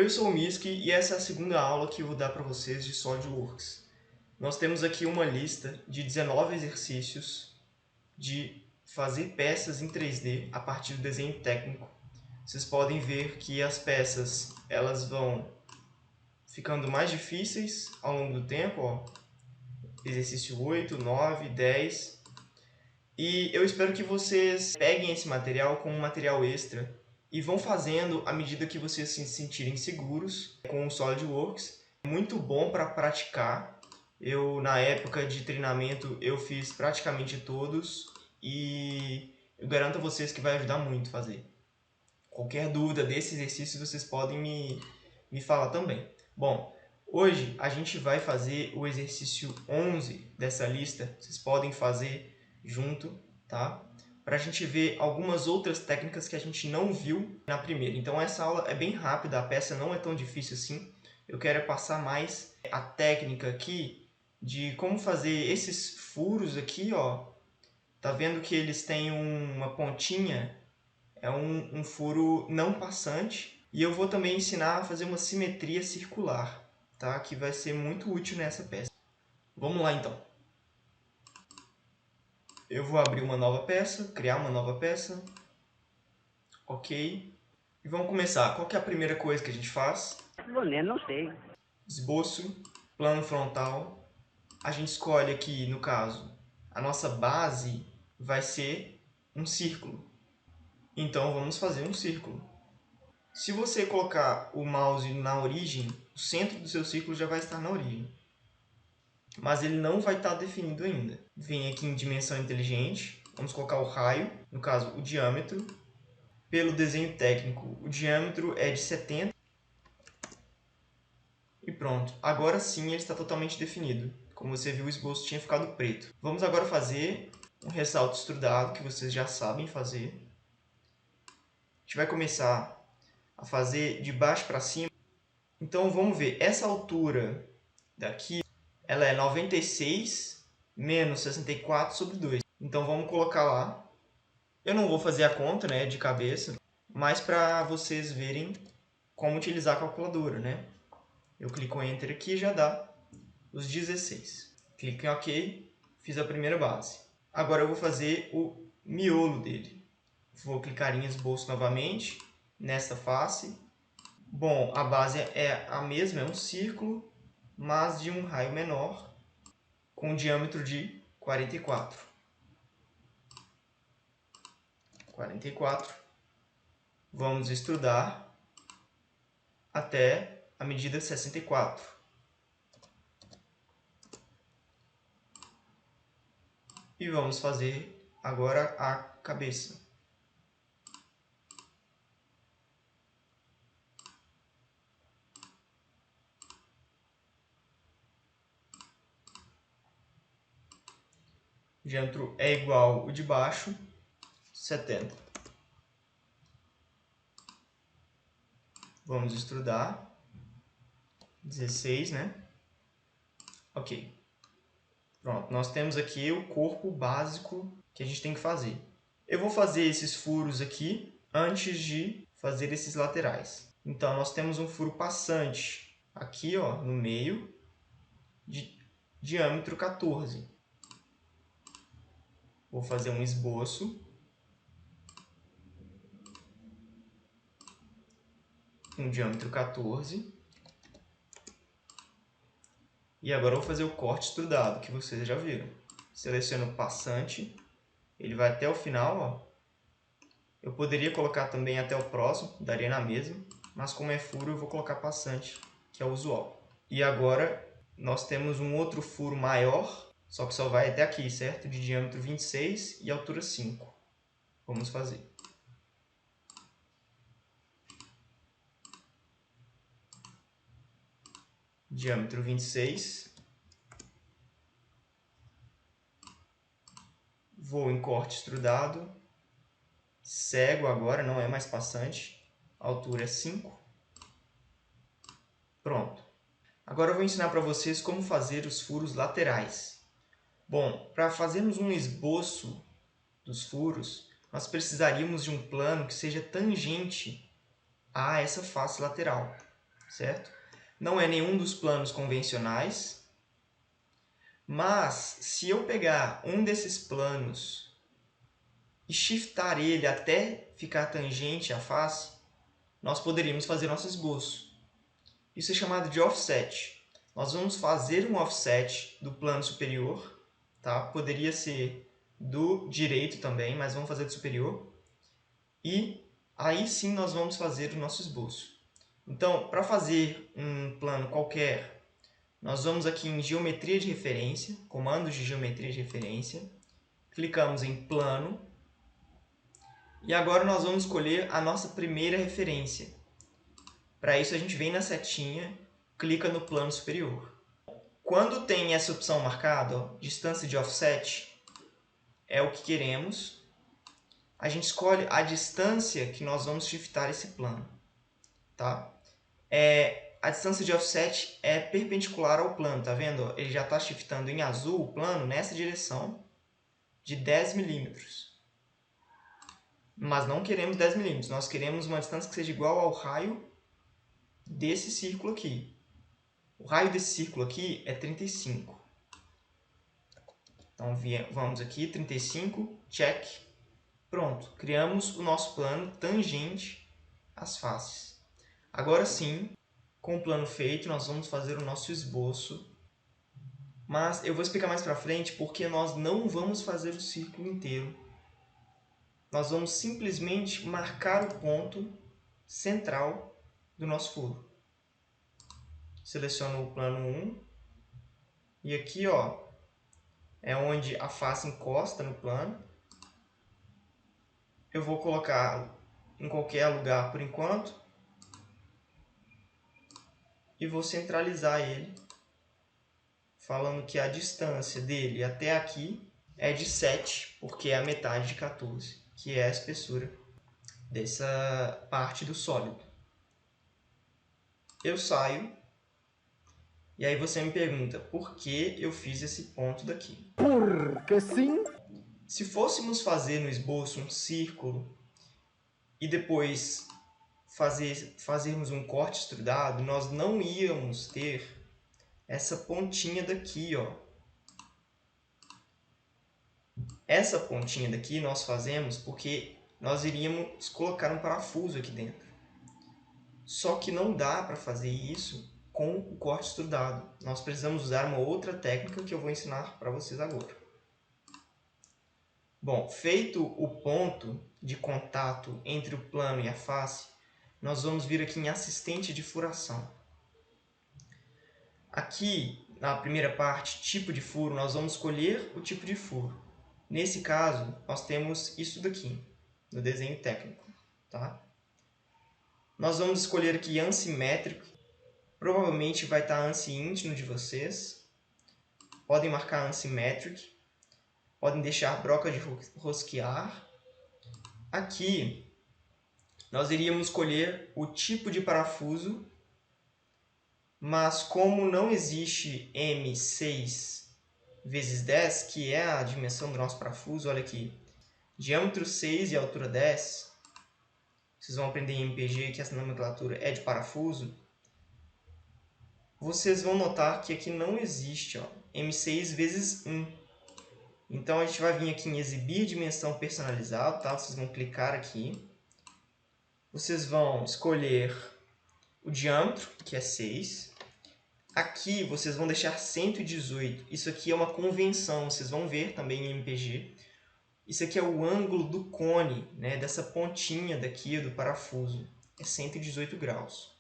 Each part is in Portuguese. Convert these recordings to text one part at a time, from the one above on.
Oi, eu sou o Miski e essa é a segunda aula que eu vou dar para vocês de SolidWorks. Nós temos aqui uma lista de 19 exercícios de fazer peças em 3D a partir do desenho técnico. Vocês podem ver que as peças elas vão ficando mais difíceis ao longo do tempo. Ó. Exercício 8, 9, 10. E eu espero que vocês peguem esse material como um material extra e vão fazendo à medida que vocês se sentirem seguros com o SolidWorks. É muito bom para praticar. Na época de treinamento, eu fiz praticamente todos e eu garanto a vocês que vai ajudar muito a fazer. Qualquer dúvida desse exercício, vocês podem me falar também. Bom, hoje a gente vai fazer o exercício 11 dessa lista. Vocês podem fazer junto, tá? Para a gente ver algumas outras técnicas que a gente não viu na primeira. Então essa aula é bem rápida, a peça não é tão difícil assim. Eu quero passar mais a técnica aqui de como fazer esses furos aqui, ó. Tá vendo que eles têm uma pontinha? É um furo não passante. E eu vou também ensinar a fazer uma simetria circular, tá? Que vai ser muito útil nessa peça. Vamos lá então. Eu vou abrir uma nova peça, criar uma nova peça. Ok. E vamos começar. Qual que é a primeira coisa que a gente faz? Não sei. Esboço, plano frontal. A gente escolhe aqui, no caso, a nossa base vai ser um círculo. Então vamos fazer um círculo. Se você colocar o mouse na origem, o centro do seu círculo já vai estar na origem. Mas ele não vai estar definido ainda. Vem aqui em dimensão inteligente, vamos colocar o raio, no caso o diâmetro. Pelo desenho técnico, o diâmetro é de 70. E pronto, agora sim ele está totalmente definido. Como você viu, o esboço tinha ficado preto. Vamos agora fazer um ressalto extrudado, que vocês já sabem fazer. A gente vai começar a fazer de baixo para cima. Então vamos ver, essa altura daqui, ela é 96 menos 64 sobre 2. Então vamos colocar lá. Eu não vou fazer a conta, né, de cabeça, mas para vocês verem como utilizar a calculadora, né? Eu clico em Enter aqui e já dá os 16. Clico em OK, fiz a primeira base. Agora eu vou fazer o miolo dele. Vou clicar em esboço novamente, nesta face. Bom, a base é a mesma, é um círculo, mas de um raio menor, com um diâmetro de 44. 44. Vamos extrudar até a medida 64. E vamos fazer agora a cabeça. O diâmetro é igual ao de baixo, 70. Vamos extrudar. 16, né? Ok. Pronto, nós temos aqui o corpo básico que a gente tem que fazer. Eu vou fazer esses furos aqui antes de fazer esses laterais. Então, nós temos um furo passante aqui, ó, no meio, de diâmetro 14. Vou fazer um esboço. Com diâmetro 14. E agora eu vou fazer o corte extrudado, que vocês já viram. Seleciono o passante, ele vai até o final, ó. Eu poderia colocar também até o próximo, daria na mesma, mas como é furo eu vou colocar passante, que é o usual. E agora nós temos um outro furo maior, só que só vai até aqui, certo? De diâmetro 26 e altura 5. Vamos fazer. Diâmetro 26. Vou em corte extrudado. Cego agora, não é mais passante. A altura é 5. Pronto. Agora eu vou ensinar para vocês como fazer os furos laterais. Bom, para fazermos um esboço dos furos, nós precisaríamos de um plano que seja tangente a essa face lateral. certo? Não é nenhum dos planos convencionais, mas se eu pegar um desses planos e shiftar ele até ficar tangente à face, nós poderíamos fazer nosso esboço. Isso é chamado de offset. Nós vamos fazer um offset do plano superior, tá? Poderia ser do direito também, mas vamos fazer do superior. E aí sim nós vamos fazer o nosso esboço. Então, para fazer um plano qualquer, nós vamos aqui em geometria de referência, comandos de geometria de referência, clicamos em plano, e agora nós vamos escolher a nossa primeira referência. Para isso a gente vem na setinha, clica no plano superior. Quando tem essa opção marcada, ó, distância de offset, é o que queremos, a gente escolhe a distância que nós vamos shiftar esse plano. Tá? A distância de offset é perpendicular ao plano, tá vendo? Ele já está shiftando em azul o plano nessa direção de 10 milímetros. Mas não queremos 10 milímetros, nós queremos uma distância que seja igual ao raio desse círculo aqui. O raio desse círculo aqui é 35. Então vamos aqui, 35, check. Pronto, criamos o nosso plano tangente às faces. Agora sim, com o plano feito, nós vamos fazer o nosso esboço. Mas eu vou explicar mais para frente porque nós não vamos fazer o círculo inteiro. Nós vamos simplesmente marcar o ponto central do nosso furo. Seleciono o plano 1. E aqui, ó, é onde a face encosta no plano. Eu vou colocar em qualquer lugar por enquanto. E vou centralizar ele, falando que a distância dele até aqui é de 7, porque é a metade de 14, que é a espessura dessa parte do sólido. Eu saio, e aí você me pergunta, por que eu fiz esse ponto daqui? Porque sim. Se fôssemos fazer no esboço um círculo e depois fazermos um corte extrudado, nós não íamos ter essa pontinha daqui, ó. Essa pontinha daqui nós fazemos porque nós iríamos colocar um parafuso aqui dentro. Só que não dá para fazer isso com o corte extrudado. Nós precisamos usar uma outra técnica que eu vou ensinar para vocês agora. Bom, feito o ponto de contato entre o plano e a face, nós vamos vir aqui em assistente de furação. Aqui, na primeira parte, tipo de furo, nós vamos escolher o tipo de furo. Nesse caso, nós temos isso daqui, no desenho técnico. Tá? Nós vamos escolher aqui ANSI métrico. Provavelmente vai estar ANSI int no de vocês. Podem marcar ANSI metric. Podem deixar broca de rosquear. Aqui, nós iríamos escolher o tipo de parafuso. Mas como não existe M6 vezes 10, que é a dimensão do nosso parafuso, olha aqui, diâmetro 6 e altura 10, vocês vão aprender em MPG que essa nomenclatura é de parafuso, vocês vão notar que aqui não existe, ó, M6 vezes 1. Então a gente vai vir aqui em exibir dimensão personalizada, tá? Vocês vão clicar aqui, vocês vão escolher o diâmetro, que é 6, aqui vocês vão deixar 118. Isso aqui é uma convenção, vocês vão ver também em MPG. Isso aqui é o ângulo do cone, né, dessa pontinha daqui do parafuso. É 118 graus.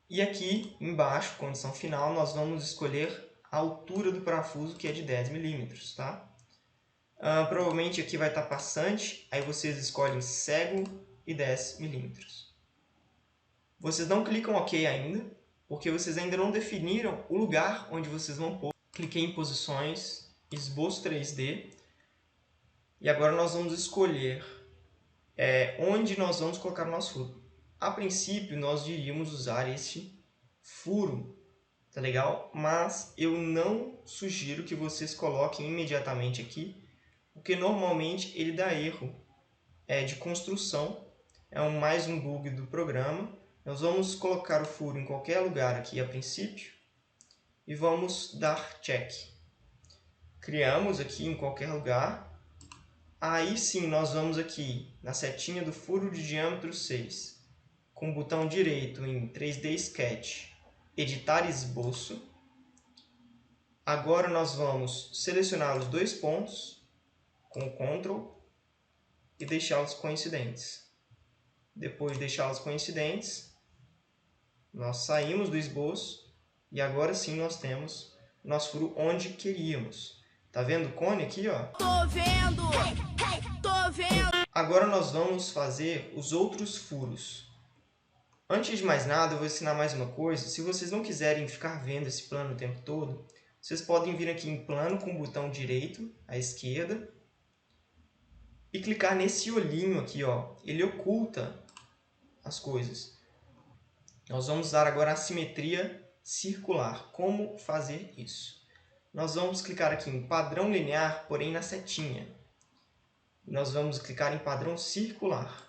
E aqui embaixo, condição final, nós vamos escolher a altura do parafuso, que é de 10 milímetros. Tá? Provavelmente aqui vai estar passante, aí vocês escolhem cego e 10 milímetros. Vocês não clicam OK ainda, porque vocês ainda não definiram o lugar onde vocês vão pôr. Cliquei em posições, esboço 3D, e agora nós vamos escolher onde nós vamos colocar o nosso furo. A princípio, nós iríamos usar este furo, tá legal? Mas eu não sugiro que vocês coloquem imediatamente aqui, porque normalmente ele dá erro de construção, mais um bug do programa, Nós vamos colocar o furo em qualquer lugar aqui a princípio e vamos dar check. Criamos aqui em qualquer lugar. Aí sim, nós vamos aqui na setinha do furo de diâmetro 6, com o botão direito em 3D Sketch, editar esboço. Agora nós vamos selecionar os dois pontos com o Ctrl e deixá-los coincidentes. Depois de deixá-los coincidentes, nós saímos do esboço e agora sim nós temos o nosso furo onde queríamos. Tá vendo o cone aqui, ó? Tô vendo! Tô vendo! Agora nós vamos fazer os outros furos. Antes de mais nada, eu vou ensinar mais uma coisa. Se vocês não quiserem ficar vendo esse plano o tempo todo, vocês podem vir aqui em plano com o botão direito à esquerda e clicar nesse olhinho aqui, ó. Ele oculta as coisas. Nós vamos usar agora a simetria circular. Como fazer isso? Nós vamos clicar aqui em padrão linear, porém na setinha. Nós vamos clicar em padrão circular.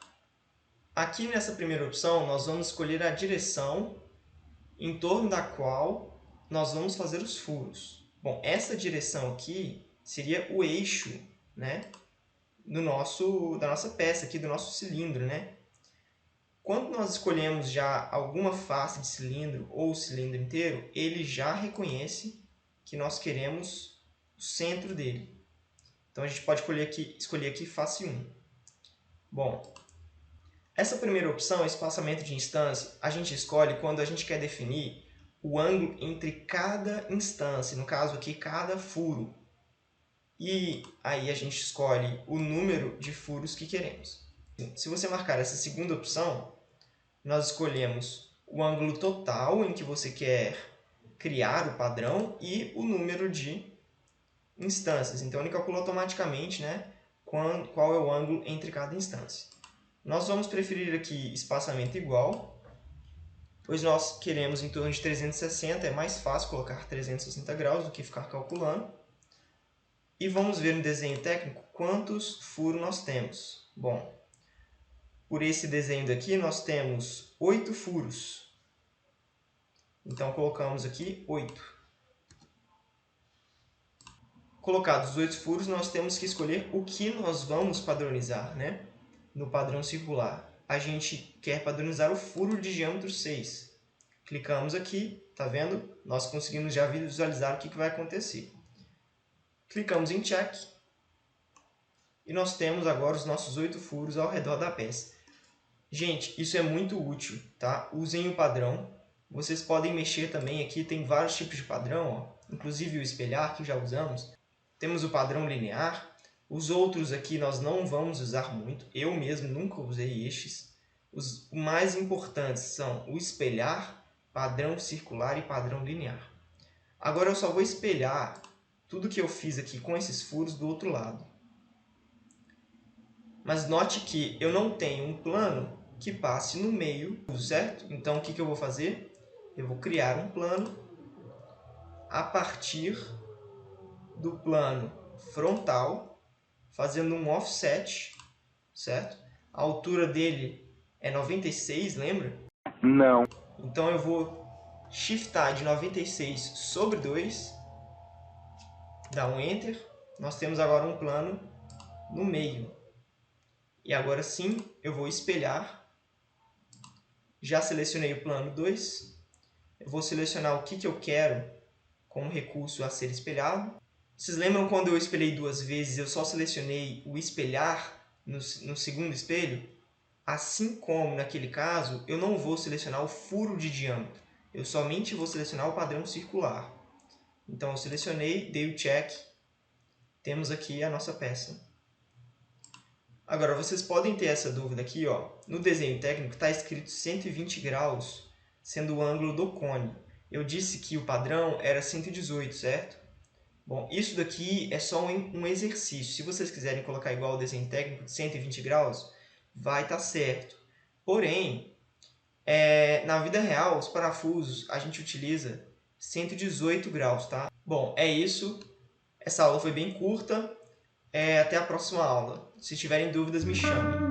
Aqui nessa primeira opção, nós vamos escolher a direção em torno da qual nós vamos fazer os furos. Bom, essa direção aqui seria o eixo, né, da nossa peça, aqui, do nosso cilindro, né? Quando nós escolhemos já alguma face de cilindro ou o cilindro inteiro, ele já reconhece que nós queremos o centro dele. Então, a gente pode escolher aqui face 1. Bom, essa primeira opção, espaçamento de instância, a gente escolhe quando a gente quer definir o ângulo entre cada instância, no caso aqui, cada furo. E aí a gente escolhe o número de furos que queremos. Se você marcar essa segunda opção, nós escolhemos o ângulo total em que você quer criar o padrão e o número de instâncias. Então, ele calcula automaticamente, né, qual é o ângulo entre cada instância. Nós vamos preferir aqui espaçamento igual, pois nós queremos em torno de 360, é mais fácil colocar 360 graus do que ficar calculando. E vamos ver no desenho técnico quantos furos nós temos. Bom, por esse desenho daqui nós temos 8 furos. Então, colocamos aqui 8. Colocados os 8 furos, nós temos que escolher o que nós vamos padronizar, né? No padrão circular. A gente quer padronizar o furo de diâmetro 6. Clicamos aqui, tá vendo? Nós conseguimos já visualizar o que vai acontecer. Clicamos em check. E nós temos agora os nossos 8 furos ao redor da peça. Gente, isso é muito útil, tá? Usem o padrão. Vocês podem mexer também aqui, tem vários tipos de padrão, ó. Inclusive o espelhar, que já usamos. Temos o padrão linear. Os outros aqui nós não vamos usar muito. Eu mesmo nunca usei estes. Os mais importantes são o espelhar, padrão circular e padrão linear. Agora eu só vou espelhar tudo que eu fiz aqui com esses furos do outro lado. Mas note que eu não tenho um plano que passe no meio, certo? Então, o que eu vou fazer? Eu vou criar um plano a partir do plano frontal, fazendo um offset, certo? A altura dele é 96, lembra? Não. Então, eu vou shiftar de 96 sobre 2, dar um Enter. Nós temos agora um plano no meio. E agora sim, eu vou espelhar. Já selecionei o plano 2. Eu vou selecionar o que eu quero como recurso a ser espelhado. Vocês lembram quando eu espelhei 2 vezes, eu só selecionei o espelhar no segundo espelho? Assim como naquele caso, eu não vou selecionar o furo de diâmetro. Eu somente vou selecionar o padrão circular. Então, eu selecionei, dei o check. Temos aqui a nossa peça. Agora, vocês podem ter essa dúvida aqui, ó. No desenho técnico está escrito 120 graus, sendo o ângulo do cone. Eu disse que o padrão era 118, certo? Bom, isso daqui é só um exercício. Se vocês quiserem colocar igual ao desenho técnico de 120 graus, vai estar certo. Porém, na vida real, os parafusos, a gente utiliza 118 graus, tá? Bom, é isso. Essa aula foi bem curta. Até a próxima aula. Se tiverem dúvidas, me chamem.